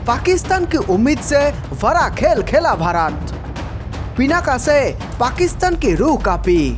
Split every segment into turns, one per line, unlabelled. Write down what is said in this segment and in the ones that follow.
पाकिस्तान की उम्मीद से भरा खेल खेला भारत। पिनाका से पाकिस्तान की रूह कांपी।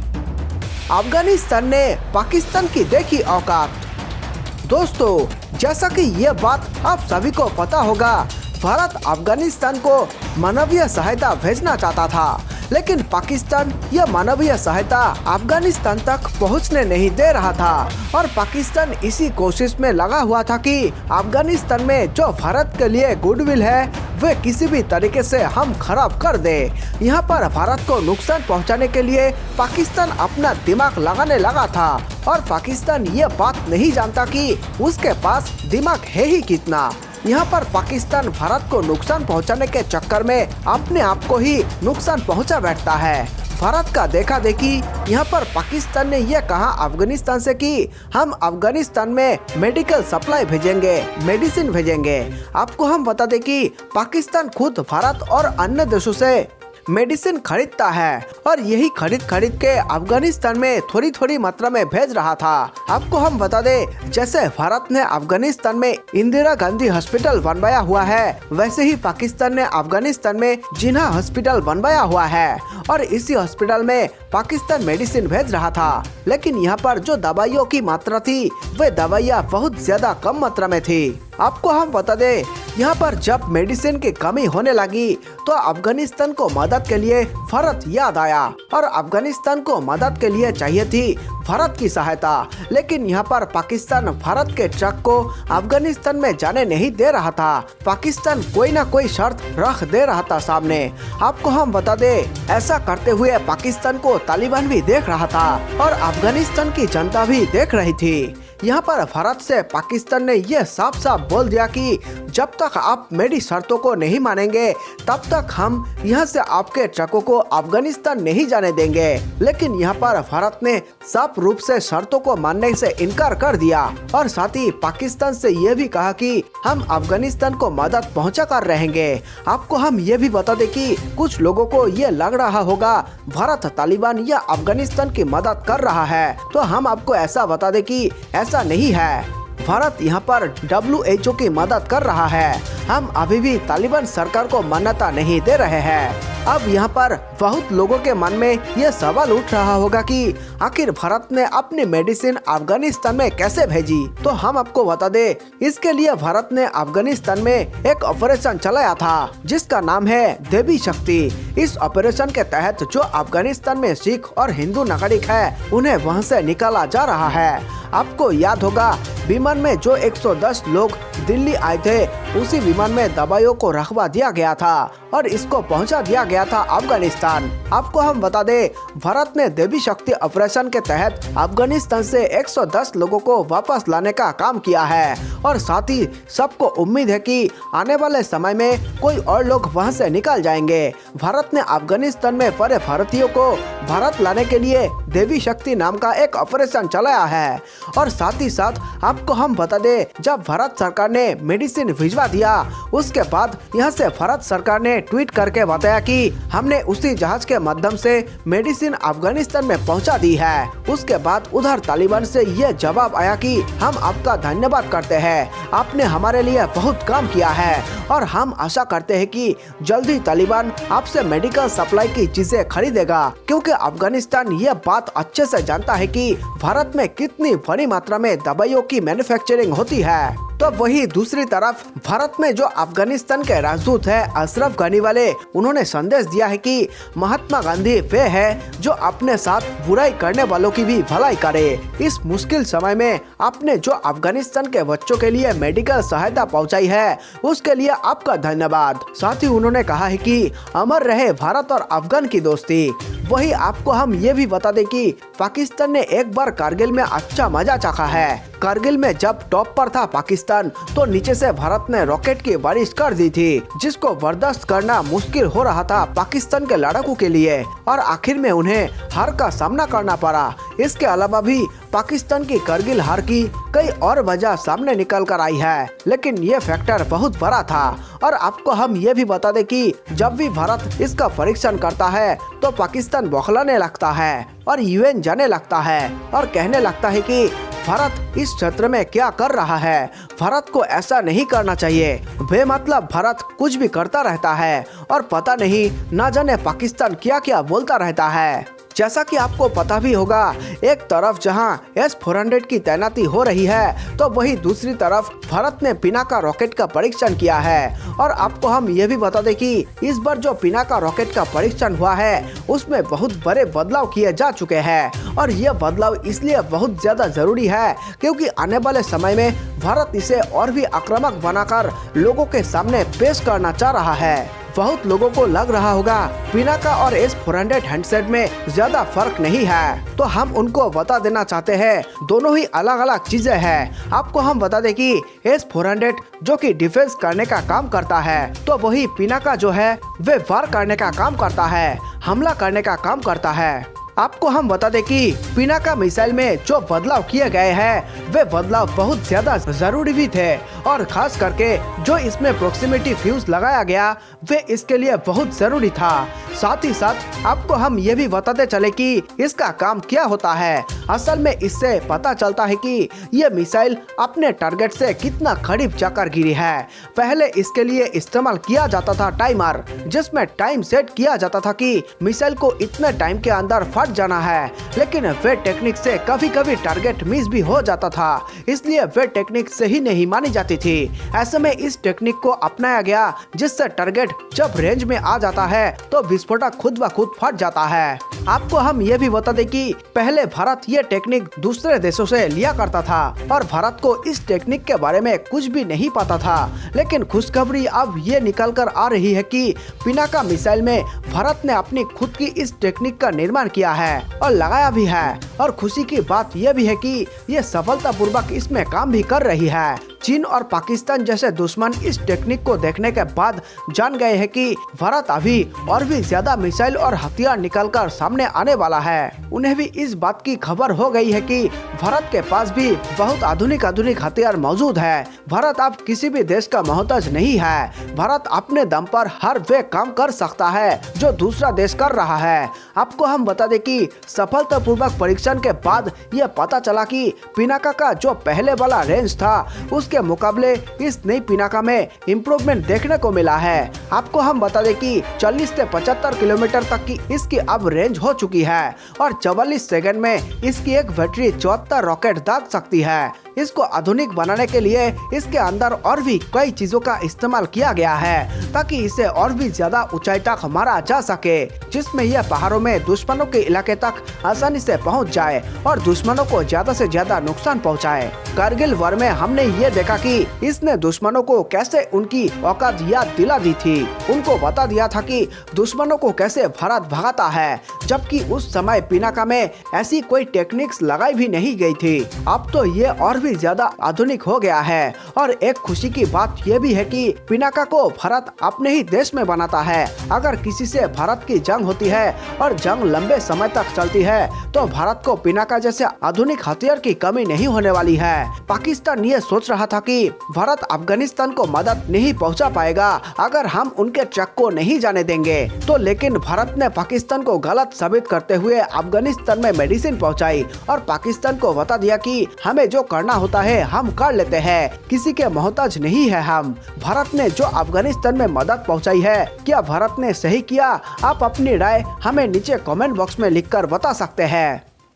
अफगानिस्तान ने पाकिस्तान की देखी औकात। दोस्तों, जैसा कि ये बात आप सभी को पता होगा, भारत अफगानिस्तान को मानवीय सहायता भेजना चाहता था, लेकिन पाकिस्तान यह मानवीय सहायता अफगानिस्तान तक पहुंचने नहीं दे रहा था और पाकिस्तान इसी कोशिश में लगा हुआ था कि अफगानिस्तान में जो भारत के लिए गुडविल है वे किसी भी तरीके से हम खराब कर दे। यहाँ पर भारत को नुकसान पहुँचाने के लिए पाकिस्तान अपना दिमाग लगाने लगा था और पाकिस्तान ये बात नहीं जानता कि उसके पास दिमाग है ही कितना। यहाँ पर पाकिस्तान भारत को नुकसान पहुँचाने के चक्कर में अपने आप को ही नुकसान पहुँचा बैठता है। भारत का देखा देखी यहाँ पर पाकिस्तान ने यह कहा अफगानिस्तान से कि हम अफगानिस्तान में मेडिकल सप्लाई भेजेंगे, मेडिसिन भेजेंगे। आपको हम बता दें कि पाकिस्तान खुद भारत और अन्य देशों से मेडिसिन खरीदता है और यही खरीद के अफगानिस्तान में थोड़ी थोड़ी मात्रा में भेज रहा था। आपको हम बता दें, जैसे भारत ने अफगानिस्तान में इंदिरा गांधी हॉस्पिटल बनवाया हुआ है, वैसे ही पाकिस्तान ने अफगानिस्तान में जिन्ना हॉस्पिटल बनवाया हुआ है और इसी हॉस्पिटल में पाकिस्तान मेडिसिन भेज रहा था। लेकिन यहाँ पर जो दवाइयों की मात्रा थी वे दवाइयाँ बहुत ज्यादा कम मात्रा में थी। आपको हम बता दें, यहाँ पर जब मेडिसिन की कमी होने लगी तो अफगानिस्तान को मदद के लिए भारत याद आया और अफगानिस्तान को मदद के लिए चाहिए थी भारत की सहायता। लेकिन यहाँ पर पाकिस्तान भारत के ट्रक को अफगानिस्तान में जाने नहीं दे रहा था। पाकिस्तान कोई ना कोई शर्त रख दे रहा था सामने। आपको हम बता दें, ऐसा करते हुए पाकिस्तान को तालिबान भी देख रहा था और अफगानिस्तान की जनता भी देख रही थी। यहाँ पर भारत से पाकिस्तान ने यह साफ साफ बोल दिया कि जब तक आप मेरी शर्तों को नहीं मानेंगे तब तक हम यहाँ से आपके ट्रकों को अफगानिस्तान नहीं जाने देंगे। लेकिन यहाँ पर भारत ने साफ रूप से शर्तों को मानने से इनकार कर दिया और साथ ही पाकिस्तान से ये भी कहा कि हम अफगानिस्तान को मदद पहुँचा कर रहेंगे। आपको हम ये भी बता दें कि कुछ लोगों को ये लग रहा होगा भारत तालिबान या अफगानिस्तान की मदद कर रहा है, तो हम आपको ऐसा बता दें कि ऐसा नहीं है। भारत यहाँ पर WHO की मदद कर रहा है। हम अभी भी तालिबान सरकार को मान्यता नहीं दे रहे हैं। अब यहाँ पर बहुत लोगों के मन में यह सवाल उठ रहा होगा कि आखिर भारत ने अपनी मेडिसिन अफगानिस्तान में कैसे भेजी। तो हम आपको बता दें, इसके लिए भारत ने अफगानिस्तान में एक ऑपरेशन चलाया था जिसका नाम है देवी शक्ति। इस ऑपरेशन के तहत जो अफगानिस्तान में सिख और हिंदू नागरिक है उन्हें वहां से निकाला जा रहा है। आपको याद होगा, विमान में जो 110 लोग दिल्ली आए थे उसी विमान में दवाइयों को रखवा दिया गया था और इसको पहुंचा दिया गया था अफगानिस्तान। आपको हम बता दें, भारत ने देवी शक्ति ऑपरेशन के तहत अफगानिस्तान से 110 लोगों को वापस लाने का काम किया है और साथ ही सबको उम्मीद है कि आने वाले समय में कोई और लोग वहां से निकल जाएंगे। भारत ने अफगानिस्तान में पड़े भारतीयों को भारत लाने के लिए देवी शक्ति नाम का एक ऑपरेशन चलाया है और साथ ही साथ आपको हम बता दें, जब भारत सरकार ने मेडिसिन भिजवा दिया उसके बाद यहाँ से भारत सरकार ने ट्वीट करके बताया कि हमने उसी जहाज के माध्यम से मेडिसिन अफगानिस्तान में पहुँचा दी है। उसके बाद उधर तालिबान से यह जवाब आया कि हम आपका धन्यवाद करते हैं, आपने हमारे लिए बहुत काम किया है और हम आशा करते हैं कि जल्दी तालिबान आपसे मेडिकल सप्लाई की चीजें खरीदेगा, क्योंकि अफगानिस्तान यह बात अच्छे से जानता है कि भारत में कितनी बड़ी मात्रा में दवाइयों की मैन्युफैक्चरिंग होती है। तो वही दूसरी तरफ भारत में जो अफगानिस्तान के राजदूत है अशरफ गनी वाले, उन्होंने संदेश दिया है कि महात्मा गांधी वे है जो अपने साथ बुराई करने वालों की भी भलाई करे। इस मुश्किल समय में आपने जो अफगानिस्तान के बच्चों के लिए मेडिकल सहायता पहुंचाई है उसके लिए आपका धन्यवाद। साथ ही उन्होंने कहा है कि अमर रहे भारत और अफगान की दोस्ती। वही आपको हम ये भी बता दें कि पाकिस्तान ने एक बार कारगिल में अच्छा मजा चखा है। कारगिल में जब टॉप पर था पाकिस्तान तो नीचे से भारत ने रॉकेट की बारिश कर दी थी, जिसको बर्दाश्त करना मुश्किल हो रहा था पाकिस्तान के लड़ाकों के लिए और आखिर में उन्हें हार का सामना करना पड़ा। इसके अलावा भी पाकिस्तान की कारगिल हार की कई और वजह सामने निकल कर आई है, लेकिन ये फैक्टर बहुत बड़ा था। और आपको हम ये भी बता दें कि जब भी भारत इसका परीक्षण करता है तो पाकिस्तान बौखलाने लगता है और UN जाने लगता है और कहने लगता है कि भारत इस क्षेत्र में क्या कर रहा है। भारत को ऐसा नहीं करना चाहिए। बेमतलब भारत कुछ भी करता रहता है और पता नहीं ना जाने पाकिस्तान क्या क्या बोलता रहता है। जैसा कि आपको पता भी होगा, एक तरफ जहां S-400 की तैनाती हो रही है तो वहीं दूसरी तरफ भारत ने पिनाका रॉकेट का परीक्षण किया है। और आपको हम ये भी बता दें कि इस बार जो पिनाका रॉकेट का परीक्षण हुआ है उसमें बहुत बड़े बदलाव किए जा चुके हैं। और ये बदलाव इसलिए बहुत ज्यादा जरूरी है क्योंकि आने वाले समय में भारत इसे और भी आक्रामक बनाकर लोगों के सामने पेश करना चाह रहा है। बहुत लोगों को लग रहा होगा पिनाका और S-400 हैंडसेट में ज्यादा फर्क नहीं है, तो हम उनको बता देना चाहते हैं दोनों ही अलग अलग चीजें हैं। आपको हम बता दें कि S-400 जो कि डिफेंस करने का काम करता है, तो वही पिनाका जो है वे वार करने का काम करता है, हमला करने का काम करता है। आपको हम बता दें कि पिनाका मिसाइल में जो बदलाव किए गए हैं वे बदलाव बहुत ज्यादा जरूरी भी थे और खास करके जो इसमें प्रोक्सिमिटी फ्यूज लगाया गया वे इसके लिए बहुत जरूरी था। साथ ही साथ आपको हम ये भी बताते चले कि इसका काम क्या होता है। असल में इससे पता चलता है कि ये मिसाइल अपने टारगेट से कितना करीब जाकर गिरी है। पहले इसके लिए इस्तेमाल किया जाता था टाइमर, जिसमें टाइम सेट किया जाता था कि मिसाइल को इतने टाइम के अंदर फट जाना है, लेकिन वे टेक्निक से कभी कभी टारगेट मिस भी हो जाता था, इसलिए वे टेक्निक सही नहीं मानी जाती थी। ऐसे में इस टेक्निक को अपनाया गया जिससे टारगेट जब रेंज में आ जाता है तो विस्फोटक खुद ब खुद फट जाता है। आपको हम ये भी बता दें कि पहले भारत ये टेक्निक दूसरे देशों से लिया करता था और भारत को इस टेक्निक के बारे में कुछ भी नहीं पता था, लेकिन खुशखबरी अब ये निकल कर आ रही है कि पिनाका मिसाइल में भारत ने अपनी खुद की इस टेक्निक का निर्माण किया है और लगाया भी है। और खुशी की बात यह भी है कि ये सफलतापूर्वक इसमें काम भी कर रही है। चीन और पाकिस्तान जैसे दुश्मन इस टेक्निक को देखने के बाद जान गए हैं कि भारत अभी और भी ज्यादा मिसाइल और हथियार निकलकर सामने आने वाला है। उन्हें भी इस बात की खबर हो गई है कि भारत के पास भी बहुत आधुनिक हथियार मौजूद है। भारत अब किसी भी देश का मोहताज नहीं है। भारत अपने दम पर हर वे काम कर सकता है जो दूसरा देश कर रहा है। आपको हम बता दें कि सफलतापूर्वक परीक्षण के बाद यह पता चला कि पिनाका का जो पहले वाला रेंज था उसके मुकाबले इस नई पिनाका में इम्प्रूवमेंट देखने को मिला है। आपको हम बता दें कि 40 से 75 किलोमीटर तक की इसकी अब रेंज हो चुकी है और 44 सेकंड में इसकी एक बैटरी 74 रॉकेट दाग सकती है। इसको आधुनिक बनाने के लिए इसके अंदर और भी कई चीजों का इस्तेमाल किया गया है ताकि इसे और भी ज्यादा ऊंचाई तक मारा जा सके, जिसमें यह पहाड़ों में दुश्मनों के इलाके तक आसानी से पहुंच जाए और दुश्मनों को ज्यादा से ज्यादा नुकसान पहुंचाए। कारगिल वॉर में हमने ये देखा कि इसने दुश्मनों को कैसे उनकी औकात याद दिला दी थी। उनको बता दिया था कि दुश्मनों को कैसे भारत भगाता है, जबकि उस समय पिनाका में ऐसी कोई टेक्निक्स लगाई भी नहीं गई थी। अब तो ये और भी ज्यादा आधुनिक हो गया है। और एक खुशी की बात यह भी है कि पिनाका को भारत अपने ही देश में बनाता है। अगर किसी से भारत की जंग होती है और जंग लंबे समय तक चलती है तो भारत को पिनाका जैसे आधुनिक हथियार की कमी नहीं होने वाली है। पाकिस्तान ये सोच रहा था कि भारत अफगानिस्तान को मदद नहीं पहुंचा पाएगा अगर हम उनके ट्रक को नहीं जाने देंगे, तो लेकिन भारत ने पाकिस्तान को गलत साबित करते हुए अफगानिस्तान में मेडिसिन पहुंचाई और पाकिस्तान को बता दिया कि हमें जो करना होता है हम कर लेते हैं, किसी के मोहताज नहीं है हम। भारत ने जो अफगानिस्तान में मदद पहुंचाई है, क्या भारत ने सही किया? आप अपनी राय हमें नीचे कमेंट बॉक्स में लिखकर बता सकते हैं।